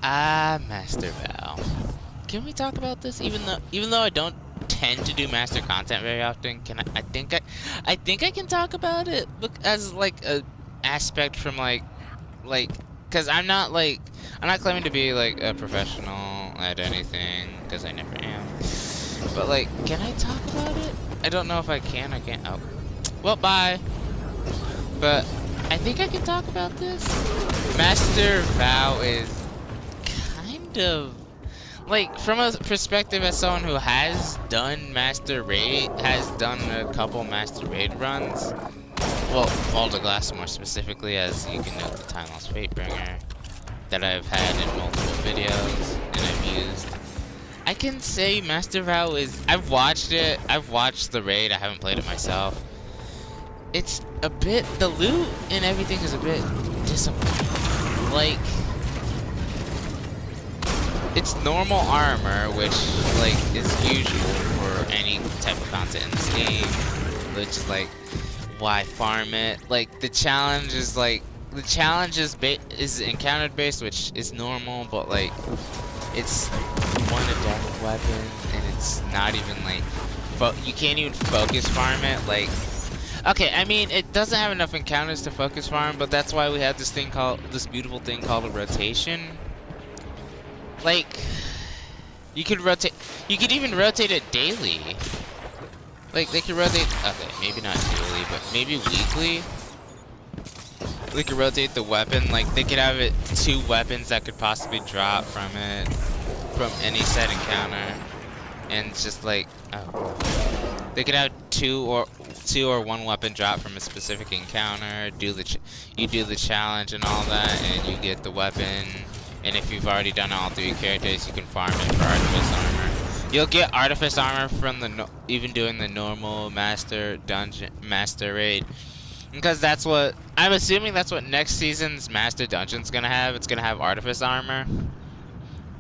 Master Val. Can we talk about this? Even though I don't tend to do master content very often, I think I can talk about it as like a aspect from cuz I'm not claiming to be like a professional at anything cuz I never am. But like, can I talk about it? I don't know if I can. I can't. Oh. Well, bye. But I think I can talk about this. Master Val is kind of like, from a perspective as someone who has done has done a couple Master Raid runs. Well, Vault of Glass more specifically, as you can note the Time Lost Fatebringer that I've had in multiple videos and I've used. I can say Master Val is. I've watched it. I've watched the raid. I haven't played it myself. It's a bit. The loot and everything is a bit disappointing. Like, it's normal armor, which like is usual for any type of content in this game. Which is like, why farm it? Like, the challenge is is encountered based, which is normal, but like, it's one adept weapon, and it's not even like, you can't even focus farm it. Like, okay, I mean, it doesn't have enough encounters to focus farm, but that's why we have this beautiful thing called a rotation. Like, you could even rotate it daily. Like, they could rotate, okay, maybe not daily, but maybe weekly. They could rotate the weapon, like, they could have it 2 weapons that could possibly drop from it, from any set encounter. And it's just like, oh. They could have 2 or 1 weapon drop from a specific encounter, you do the challenge and all that, and you get the weapon. And if you've already done all 3 characters, you can farm it for Artifice Armor. You'll get Artifice Armor from even doing the normal Master Raid. Because that's what, I'm assuming that's what next season's Master Dungeon's gonna have. It's gonna have Artifice Armor.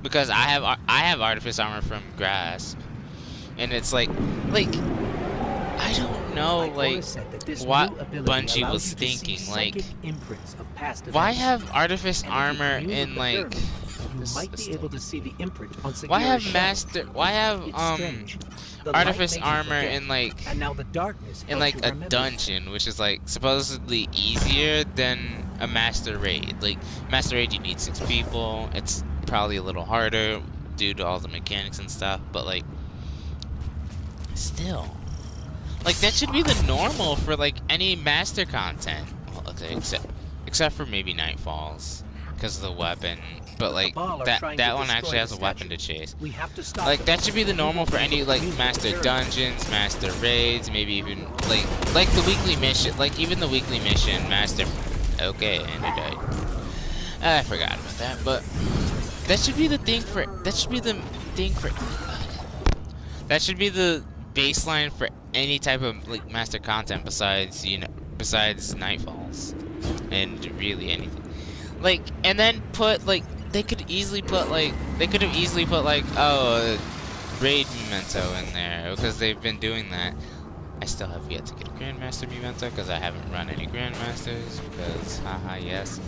Because I have Artifice Armor from Grasp. And it's like, I don't know, like, what Bungie was thinking. Like, why have Artifice Armor in, like, why have Artifice Armor in like a dungeon, which is like supposedly easier than a Master Raid. Like, Master Raid, you need 6 people. It's probably a little harder due to all the mechanics and stuff, but like, still, like, that should be the normal for like any master content. Well, okay, except for maybe Nightfalls, because of the weapon. But like, that one actually has a weapon to chase. Like, that should be the normal for any like master dungeons, master raids, maybe even like the weekly mission, like even the weekly mission master. Okay, and it died. I forgot about that, but that should be the thing for. That should be the baseline for any type of like master content besides besides Nightfalls, and really anything. Like, and then put like. They could have easily put like, oh, raid memento in there, because they've been doing that. I still have yet to get a Grandmaster memento, because I haven't run any Grandmasters, because, haha, yes.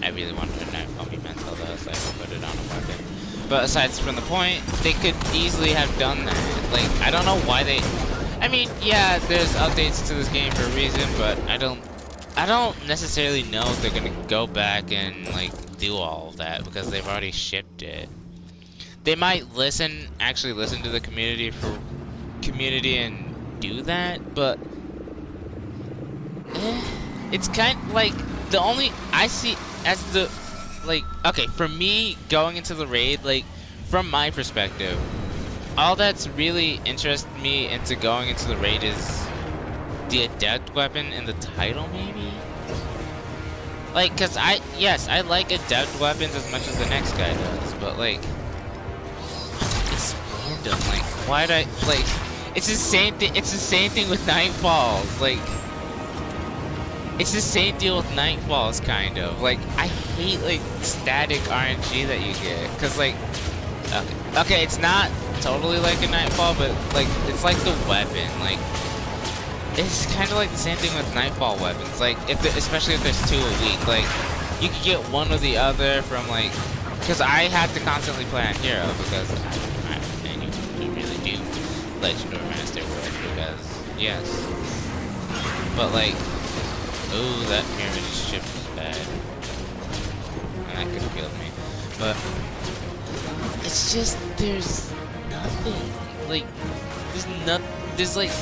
I really wanted a Nightfall memento though, so I can put it on a weapon. But aside from the point, they could easily have done that. Like, I don't know why they, I mean, yeah, there's updates to this game for a reason, but I don't necessarily know if they're gonna go back and like do all of that, because they've already shipped it. They might actually listen to the community and do that, but it's kind of like, the only I see as the, like, okay, for me going into the raid, like, from my perspective, all that's really interested me into going into the raid is the adept weapon in the title, maybe? Like, cause I like adept weapons as much as the next guy does, but like, it's random. Like, why'd I, like, it's the same thing with Nightfalls. Like, it's the same deal with Nightfalls, kind of. Like, I hate like static RNG that you get, cause like, okay, it's not totally like a Nightfall, but like, it's like the weapon, like. It's kind of like the same thing with Nightfall weapons. Like, especially if there's 2 a week, like, you could get one or the other from like because I have to constantly play on hero because and you really do legend or master work because yes, but like, oh, that pyramid ship is bad, and that could have killed me, but it's just there's nothing like there's like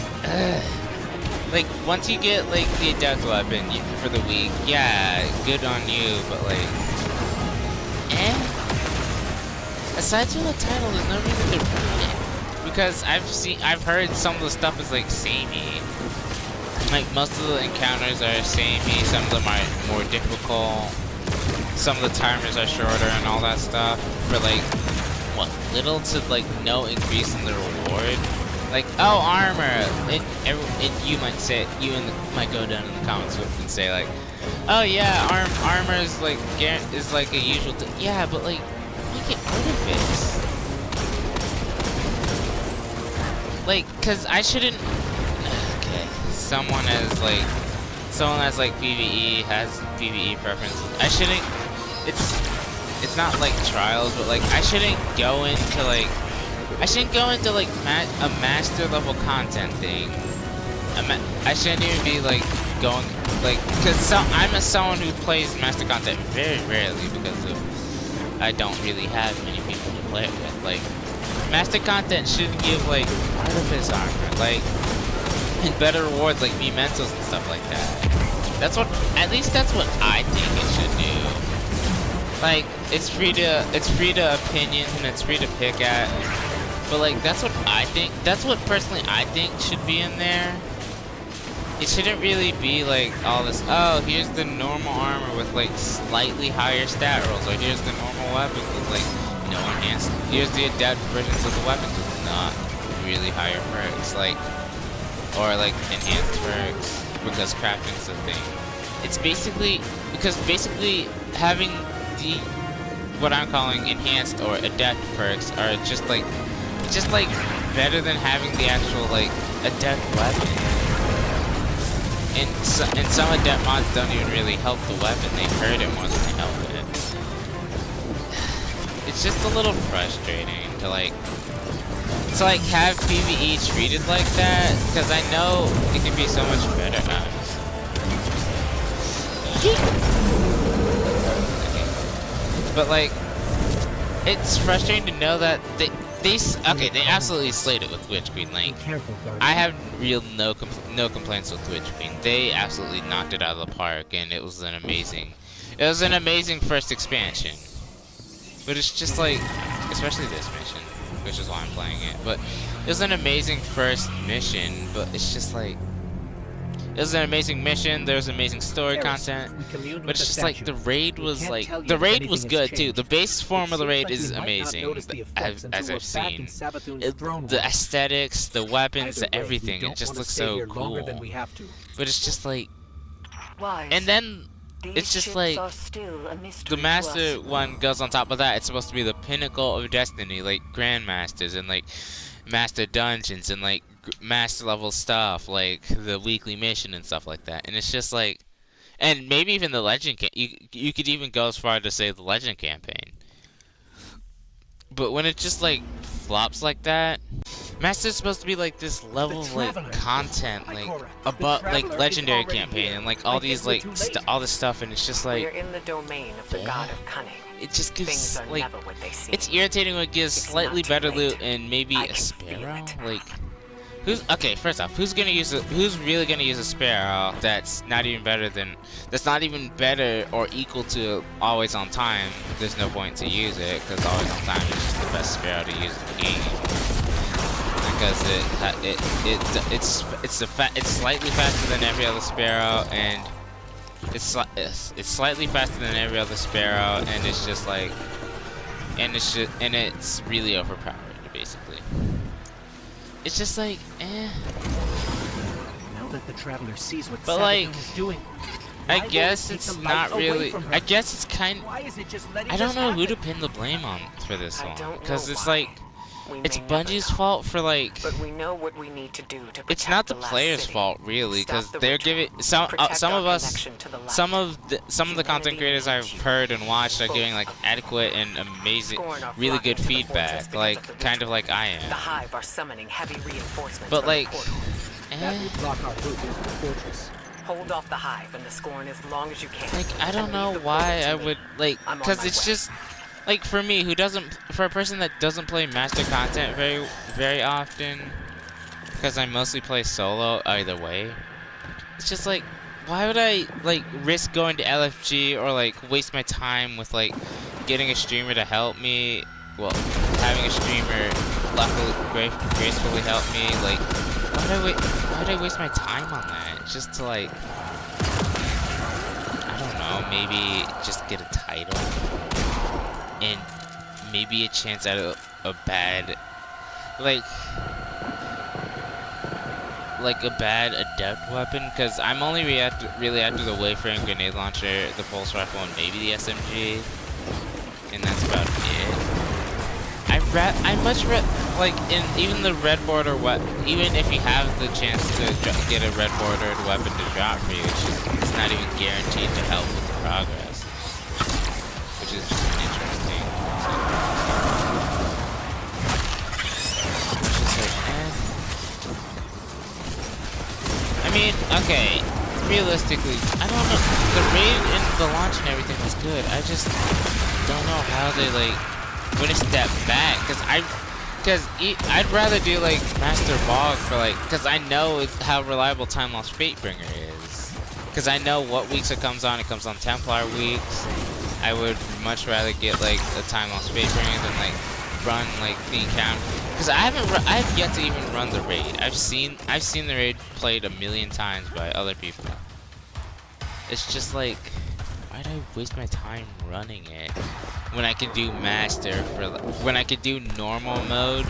like once you get like the adept weapon for the week, yeah, good on you, but like, aside from the title, there's no reason to ruin it. Because I've heard some of the stuff is like samey. Like most of the encounters are samey, some of them are more difficult, some of the timers are shorter and all that stuff. For like, what, little to like no increase in the reward. Like, oh, armor, and you might say, might go down in the comments and say like, oh yeah, armor is like a usual thing. Yeah, but like, make it artifice. Like, cause I shouldn't. Okay, someone has like PvE, has PvE preferences. I shouldn't. It's not like trials, but like I shouldn't go into like. I shouldn't go into like a master level content thing. I shouldn't even be like going like, cause I'm someone who plays master content very rarely because of I don't really have many people to play it with. Like master content should give like artifice armor, like and better rewards like mementos and stuff like that. That's what, at least that's what I think it should do. Like it's free to opinion and it's free to pick at. But like that's what I think. That's what personally I think should be in there. It shouldn't really be like all this. Oh, here's the normal armor with like slightly higher stat rolls, or here's the normal weapons with like no enhanced. Here's the adept versions of the weapons with not really higher perks, like or like enhanced perks because crafting's a thing. It's basically having the what I'm calling enhanced or adept perks are just like better than having the actual like adept weapon. And some adept mods don't even really help the weapon; they hurt it more than they help it. It's just a little frustrating to have PvE treated like that, because I know it can be so much better. But like, it's frustrating to know that they absolutely slayed it with Witch Queen. Like, I have no complaints with Witch Queen. They absolutely knocked it out of the park, and it was an amazing first expansion. But it's just like, especially this mission, which is why I'm playing it. But it was an amazing first mission. But it's just like, it was an amazing mission. There was amazing story content, but it's just like the raid was good too. The base form of the raid is amazing, as I've seen. The aesthetics, the weapons, the everything, it just looks so cool. But it's just like, and then it's just like the master one goes on top of that. It's supposed to be the pinnacle of Destiny, like grandmasters and like master dungeons and like master level stuff, like the weekly mission and stuff like that. And it's just like, and maybe even the legend you could even go as far to say the legend campaign. But when it just like flops like that, master's supposed to be like this level of like content, like about like legendary campaign and like all these like all this stuff, and it's just like, we're in the domain of the god of cunning. It just gives like, it's irritating when it gives slightly better loot and maybe a sparrow. Like, first off, who's really gonna use a sparrow that's not even better or equal to always on time? There's no point to use it, because always on time is just the best sparrow to use in the game. Because it's slightly faster than every other sparrow, and it's slightly faster than every other sparrow, and it's just like, and it's really overpowered, basically. It's just like, eh. Now that the traveler sees what but like, is doing, I guess it's not really. I guess it's kind. I don't know who to pin the blame on for this one, because it's like, We it's may never Bungie's know. fault for like. But we know what we need to do to protect It's not the last player's city. fault really, Stop because the they're ritual, giving protect some our of us, connection to the light. some of the content Humanity creators I've needs you. heard and watched are Both giving like of you. adequate and amazing, Scorn are really flocking good to the fortress feedback, because like of the kind of ritual. like I The am. Hive are summoning heavy reinforcements But from like, the portal. That would block our route into the fortress. Hold off the Hive and the Scorn as long as you can. like I don't and know leave the why portal I to me. would like, I'm on because my it's way. just like for me who doesn't, for a person that doesn't play master content very often, because I mostly play solo either way. It's just like, why would I like risk going to LFG or like waste my time with like getting a streamer to help me? Well, having a streamer luckily gracefully help me. Like, why'd I waste my time on that? Just to like, I don't know, maybe just get a title and maybe a chance at a bad like a bad adept weapon, because I'm only really after the wayfaring grenade launcher, the pulse rifle, and maybe the SMG, and that's about it. I much like in even the red border even if you have the chance to get a red bordered weapon to drop for you, it's not even guaranteed to help with the progress, which is just interesting. It's just like, I mean, okay, realistically, I don't know, the raid and the launch and everything was good. I just don't know how they like went a step back, because I'd rather do like Master Bog for like, because I know how reliable Time Lost Fatebringer is, because I know what weeks it comes on Templar weeks. I would much rather get like a Time Lost Fatebringer than like run like the encounter, because I have yet to even run the raid. I've seen the raid played a million times by other people. It's just like, why'd I waste my time running it when I could do master for when I could do normal mode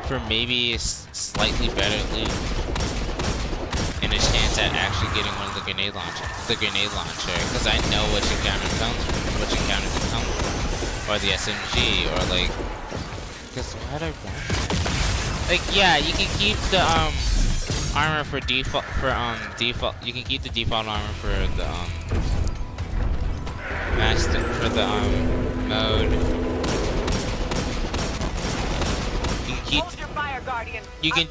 for maybe a slightly better loot and a chance at actually getting one of the grenade launcher, because I know which encounter it comes from, or the SMG, or like, because why'd I run? Like, yeah, you can keep the armor for default you can keep the default armor for the master for the mode. You can keep Hold your fire, Guardian. you can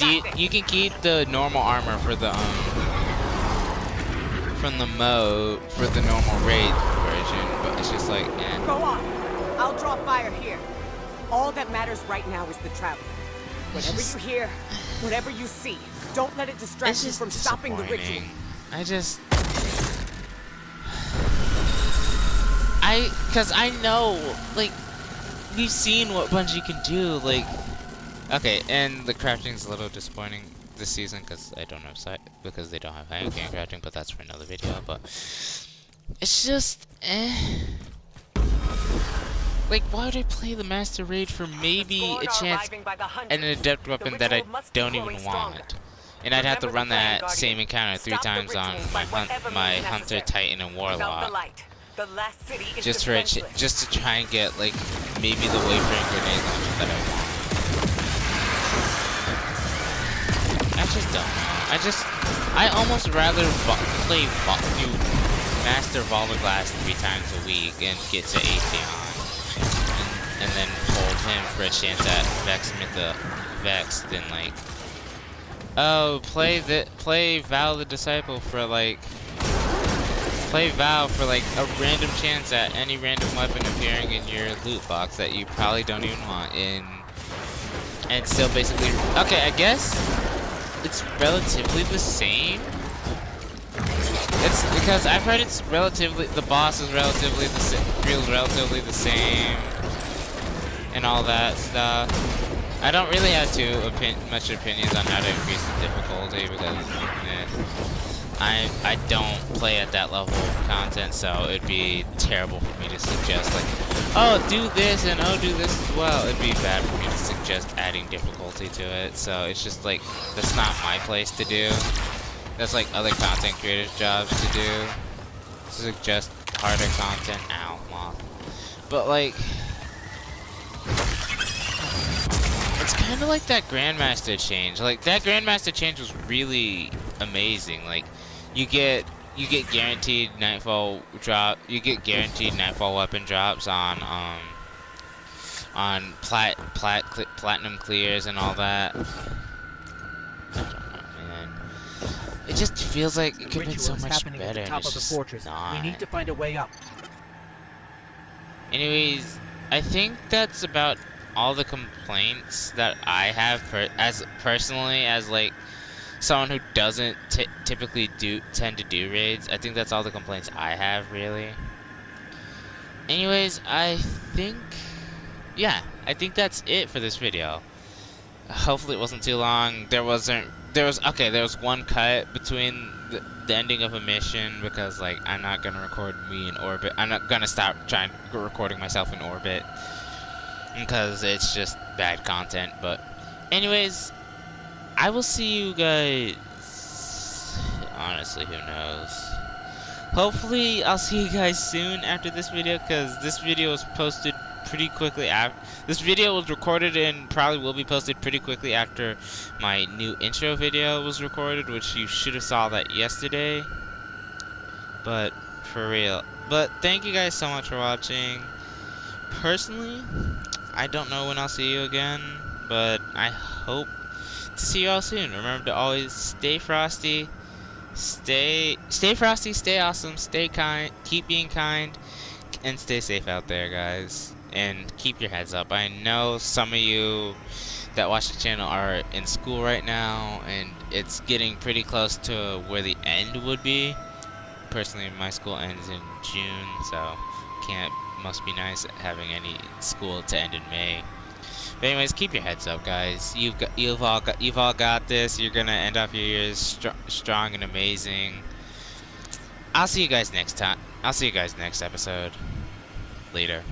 keep the normal armor for the from the mode for the normal raid version, but it's just like, Go on. I'll draw fire here. All that matters right now is the traveler. Whatever you hear, whatever you see, don't let it distract it's you just from stopping the ritual. disappointing. Cause I know, like, we've seen what Bungie can do, like, okay, and the crafting's a little disappointing this season, because I don't have because they don't have high game crafting, but that's for another video, but it's just, like, why would I play the Master Raid for maybe a chance and an adept weapon that I don't even want? And I'd have to run that same encounter 3 times on my Hunter, Titan, and Warlock. Just to try and get like maybe the wayfaring grenade launcher that I want. I just don't know. I almost rather do Master Volverglass 3 times a week and get to Atheon, and then hold him for a chance at Vex than like, oh, play Val the Disciple for like. Play Val for like a random chance at any random weapon appearing in your loot box that you probably don't even want and still basically, okay, I guess it's relatively the same. It's because I've heard it's relatively, the boss is relatively the same, feels relatively the same and all that stuff. I don't really have much opinions on how to increase the difficulty, because I don't play at that level of content, so it'd be terrible for me to suggest like, oh, do this and oh, do this as well. It'd be bad for me to suggest adding difficulty to it, so it's just like, that's not my place to do. That's like other content creators' jobs to do. To suggest harder content. Ow, mom. But like, it's kind of like that Grandmaster change. Like that Grandmaster change was really amazing. Like you get guaranteed nightfall drop. You get guaranteed nightfall weapon drops on platinum clears and all that. I don't know, man. It just feels like it could have been so much happening better. at the top of the fortress. We need to find a way up. Anyways, I think that's about all the complaints that I have personally as like someone who doesn't typically tend to do raids. I think that's all the complaints I have, really. Anyways, I think that's it for this video. Hopefully it wasn't too long. There was one cut between the ending of a mission because like I'm not gonna record me in orbit. I'm not gonna stop recording myself in orbit because it's just bad content. But anyways, I will see you guys. Honestly, who knows? Hopefully I'll see you guys soon after this video, because this video was posted pretty quickly after. This video was recorded and probably will be posted pretty quickly after my new intro video was recorded, which you should have saw that yesterday. But for real. But thank you guys so much for watching. Personally, I don't know when I'll see you again, but I hope to see you all soon. Remember to always stay frosty. Stay frosty, stay awesome, stay kind, keep being kind, and stay safe out there, guys. And keep your heads up. I know some of you that watch the channel are in school right now, and it's getting pretty close to where the end would be. Personally, my school ends in June, so must be nice having any school to end in May. But anyways, keep your heads up, guys. You've all got this. You're gonna end off your years strong and amazing. I'll see you guys next time. I'll see you guys next episode. Later.